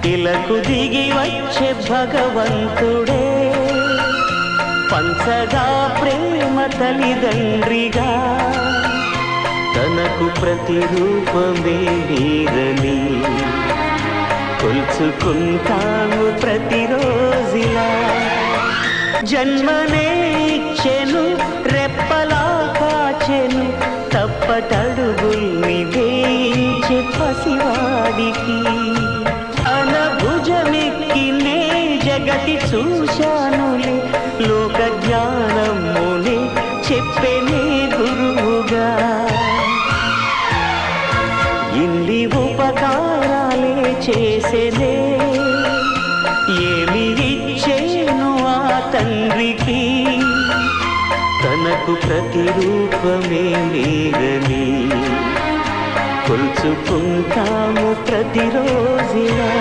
ఇలకు దిగి వచ్చే భగవంతుడే పంచగా ప్రేమ తల్లిదండ్రిగా తనకు ప్రతిరూపమే వీరని కొలుచుకుంటాము ప్రతిరోజిలా జన్మనే ఇచ్చెను రెప్పలా కాచెను తప్పటడుగుల్ని వేయించే పసివాడికి తన భుజమెక్కి నే జగతి చూశానులే లోక జ్ఞానమునే చెప్పెనే గురువుగా ఇన్ని ఉపకారాలే చేసెనే ఏమి ఇచ్చేను ఆ తండ్రికి తనకు ప్రతిరూపమే నీరని కొలుచుకుంటాము ప్రతిరోజులా